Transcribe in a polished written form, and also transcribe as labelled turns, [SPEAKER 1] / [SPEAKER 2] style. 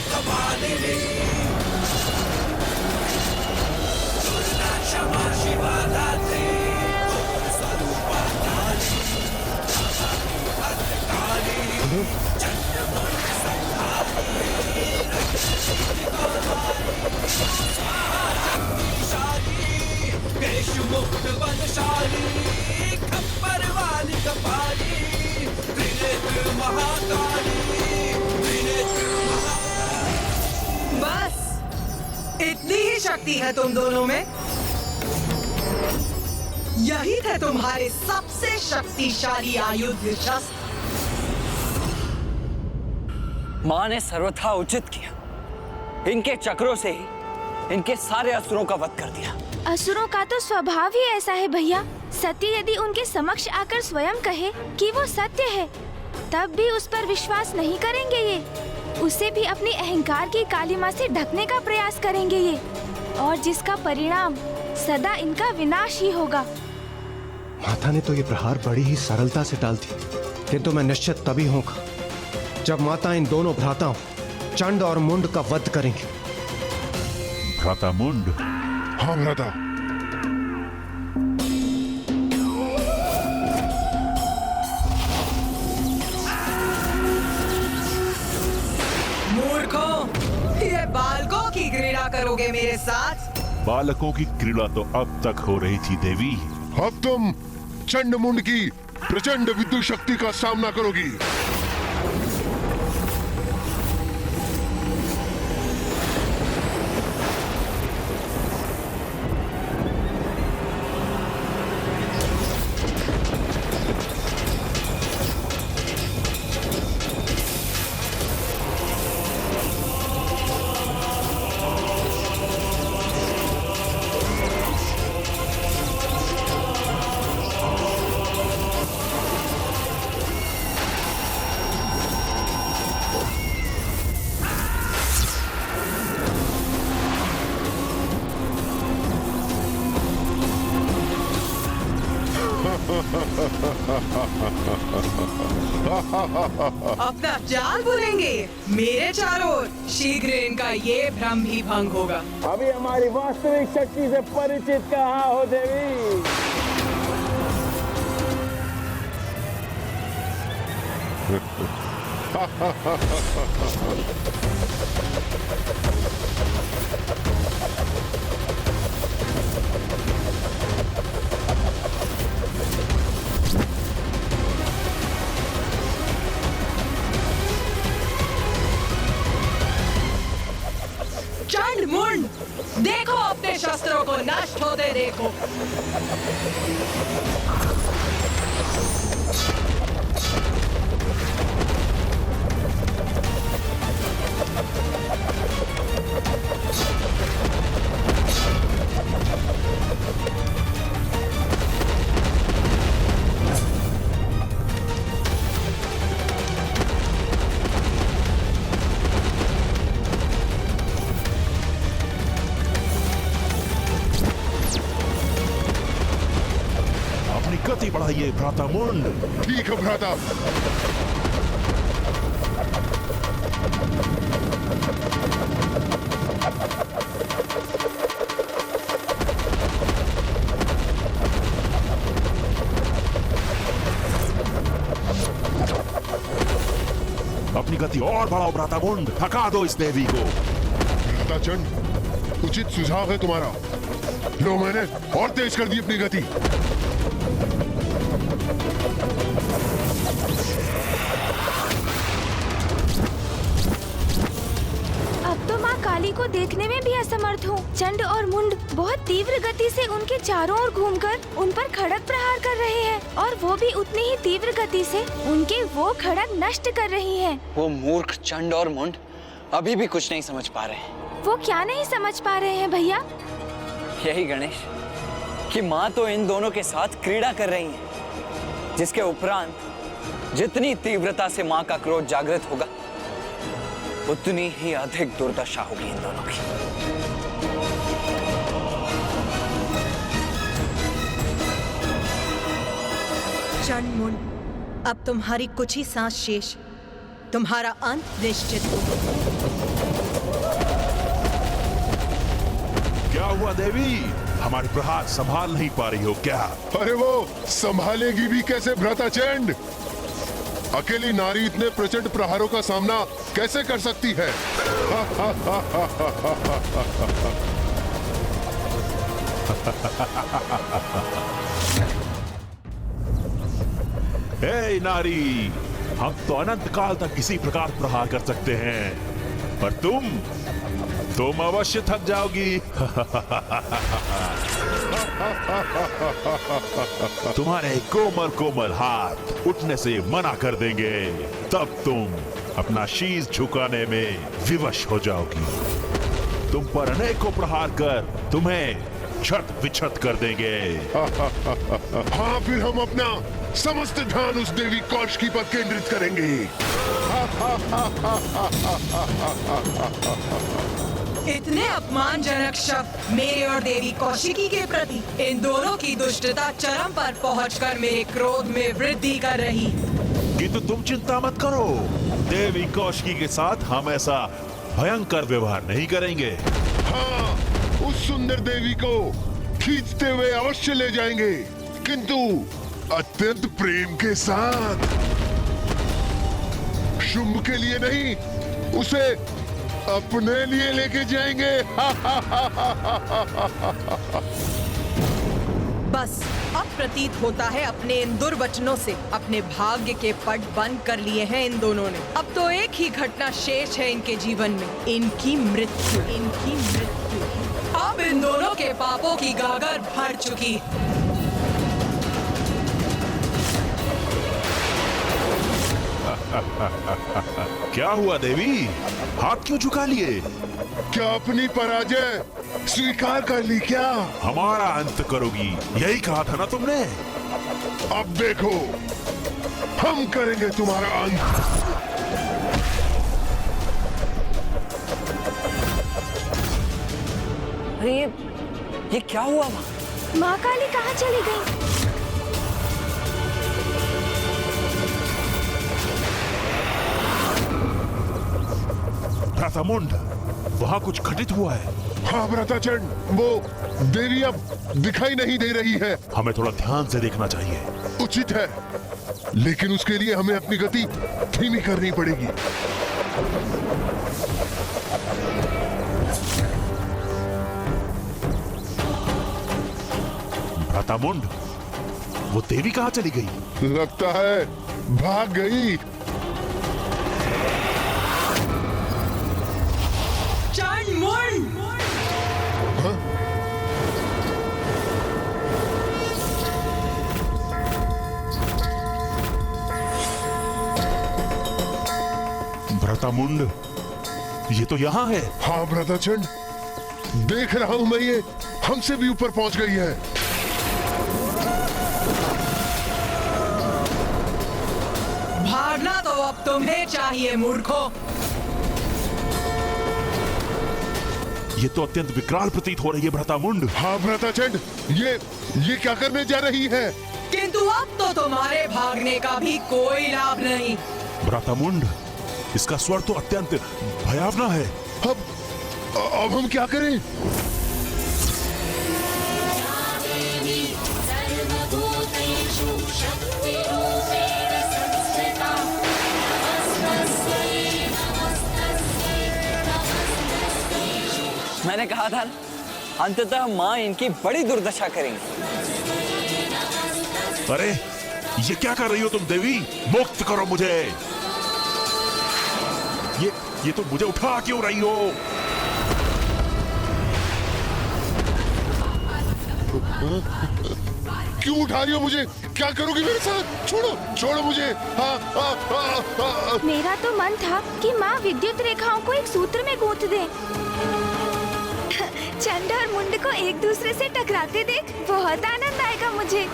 [SPEAKER 1] कपालिनी दुर्गा क्षमा शिवा दात्री स्वरूपा काली भद्रकाली चंद्रमुंड संहारी मुक्त बलशाली खप्पर वाली कपाली त्रिनेत्र महाकाली त्रिनेत्र
[SPEAKER 2] बस इतनी ही शक्ति है तुम दोनों में। यही थे तुम्हारे सबसे शक्तिशाली आयुध शस्त्र।
[SPEAKER 3] माँ ने सर्वथा उचित किया। इनके चक्रों से ही इनके सारे असुरों का वध कर दिया।
[SPEAKER 4] असुरों का तो स्वभाव ही ऐसा है भैया। सत्य यदि उनके समक्ष आकर स्वयं कहे कि वो सत्य है, तब भी उस पर विश्वास नहीं करेंगे ये। उसे भी अपनी अहंकार की कालिमा से ढकने का प्रयास करेंगे ये, और जिसका परिणाम सदा इनका विनाश ही होगा।
[SPEAKER 5] माता ने तो ये प्रहार बड़ी ही सरलता से डाल दी, किंतु मैं निश्चित तभी होगा जब माता इन दोनों भ्राताओं चंड और मुंड का वध करेंगे।
[SPEAKER 6] भ्राता मुंड?
[SPEAKER 7] हाँ भ्राता।
[SPEAKER 2] मूर्खों, ये बालकों की क्रीड़ा करोगे मेरे साथ?
[SPEAKER 6] बालकों की क्रीड़ा तो अब तक हो रही थी देवी।
[SPEAKER 7] अब तुम चंड मुंड की प्रचंड विद्युत शक्ति का सामना करोगी।
[SPEAKER 2] अपना जाल बुनेंगे मेरे चारों ओर। शीघ्र इनका ये भ्रम भी भंग होगा।
[SPEAKER 8] अभी हमारी वास्तविक शक्ति से परिचित कहाँ हो देवी?
[SPEAKER 2] चंड मुंड, देखो अपने शस्त्रों को नष्ट होते देखो।
[SPEAKER 6] गति बढ़ाइए भ्राता मुंड।
[SPEAKER 7] ठीक है भ्राता।
[SPEAKER 6] अपनी गति और बढ़ाओ भ्राता मुंड, थका दो इस देवी को।
[SPEAKER 7] भ्राता चंड, उचित सुझाव है तुम्हारा। लो, मैंने और तेज कर दी अपनी गति।
[SPEAKER 4] अब तो माँ काली को देखने में भी असमर्थ हूँ। चंड और मुंड बहुत तीव्र गति से उनके चारों ओर घूमकर उन पर खड़ग प्रहार कर रहे हैं, और वो भी उतनी ही तीव्र गति से उनके वो खड़ग नष्ट कर रही हैं।
[SPEAKER 3] वो मूर्ख चंड और मुंड अभी भी कुछ नहीं समझ पा रहे हैं।
[SPEAKER 4] वो क्या नहीं समझ पा रहे हैं भैया?
[SPEAKER 3] यही गणेश कि माँ तो इन दोनों के साथ क्रीड़ा कर रही है, जिसके उपरांत जितनी तीव्रता से माँ का क्रोध जागृत होगा, उतनी ही अधिक दुर्दशा होगी इन दोनों की।
[SPEAKER 2] चंड मुंड, अब तुम्हारी कुछ ही सांस शेष, तुम्हारा अंत निश्चित हो।
[SPEAKER 6] क्या हुआ देवी? हमारे प्रहार संभाल नहीं पा रही हो क्या?
[SPEAKER 7] अरे वो संभालेगी भी कैसे भ्राताचंड? अकेली नारी इतने प्रचंड प्रहारों का सामना कैसे कर सकती है?
[SPEAKER 6] हे नारी, हम तो अनंत काल तक किसी प्रकार प्रहार कर सकते हैं, पर तुम अवश्य थक जाओगी। तुम्हारे कोमल कोमल हाथ उठने से मना कर देंगे, तब तुम अपना शीश झुकाने में विवश हो जाओगी। तुम पर अनेकों प्रहार कर तुम्हें छत विछत कर देंगे।
[SPEAKER 7] हाँ, फिर हम अपना समस्त ध्यान उस देवी कौशिकी पर केंद्रित करेंगे।
[SPEAKER 2] इतने अपमानजनक शब्द मेरे और देवी कौशिकी के प्रति, इन दोनों की दुष्टता चरम पर पहुंचकर मेरे क्रोध में वृद्धि कर रही।
[SPEAKER 6] किंतु तुम चिंता मत करो, देवी कौशिकी के साथ हम ऐसा भयंकर व्यवहार नहीं करेंगे।
[SPEAKER 7] हाँ, उस सुंदर देवी को खींचते हुए अवश्य ले जाएंगे, किंतु अत्यंत प्रेम के साथ। शुंभ के लिए नहीं, उसे अपने लिए लेके जाएंगे।
[SPEAKER 2] बस अब प्रतीत होता है अपने इन दुर्वचनों से अपने भाग्य के पट बंद कर लिए हैं इन दोनों ने। अब तो एक ही घटना शेष है इनके जीवन में, इनकी मृत्यु। अब इन दोनों के पापों की गागर भर चुकी।
[SPEAKER 6] क्या हुआ देवी, हाथ क्यों झुका लिए?
[SPEAKER 7] क्या अपनी पराजय स्वीकार कर ली क्या?
[SPEAKER 6] हमारा अंत करोगी, यही कहा था ना तुमने?
[SPEAKER 7] अब देखो, हम करेंगे तुम्हारा अंत।
[SPEAKER 3] अरे ये क्या हुआ माँ?
[SPEAKER 4] माँ काली कहाँ चली गई?
[SPEAKER 6] भ्रातामुंड, वहाँ कुछ घटित हुआ है।
[SPEAKER 7] हाँ भ्राताचंड, वो देवी अब दिखाई नहीं दे रही है।
[SPEAKER 6] हमें थोड़ा ध्यान से देखना चाहिए।
[SPEAKER 7] उचित है, लेकिन उसके लिए हमें अपनी गति धीमी करनी पड़ेगी।
[SPEAKER 6] भ्रातामुंड, वो देवी कहाँ चली गई?
[SPEAKER 7] लगता है भाग गई।
[SPEAKER 6] भ्रातामुंड, ये तो यहाँ है।
[SPEAKER 7] हाँ भ्राताचंड, देख रहा हूं मैं, ये हमसे भी ऊपर पहुंच गई है।
[SPEAKER 2] भागना तो अब तुम्हें चाहिए मूर्खों।
[SPEAKER 6] ये तो अत्यंत विकराल प्रतीत हो रही है भ्रातामुंड।
[SPEAKER 7] हाँ भ्राताचंड, ये क्या करने जा रही है?
[SPEAKER 2] किंतु अब तो तुम्हारे भागने का भी कोई लाभ नहीं।
[SPEAKER 6] भ्रातामुंड, इसका स्वर तो अत्यंत भयावना है।
[SPEAKER 7] अब हम क्या करें?
[SPEAKER 3] मैंने कहा था ना, अंततः माँ इनकी बड़ी दुर्दशा करेंगी।
[SPEAKER 6] अरे ये क्या कर रही हो तुम देवी? मुक्त करो मुझे। ये तो मुझे उठा क्यों रही हो?
[SPEAKER 7] क्यों उठा रही हो मुझे? क्या करोगी मेरे साथ? छोड़ो मुझे।
[SPEAKER 4] मेरा तो मन था कि माँ विद्युत रेखाओं को एक सूत्र में गूंथ दे। चंड और मुंड को एक दूसरे से टकराते देख बहुत आनंद आएगा मुझे।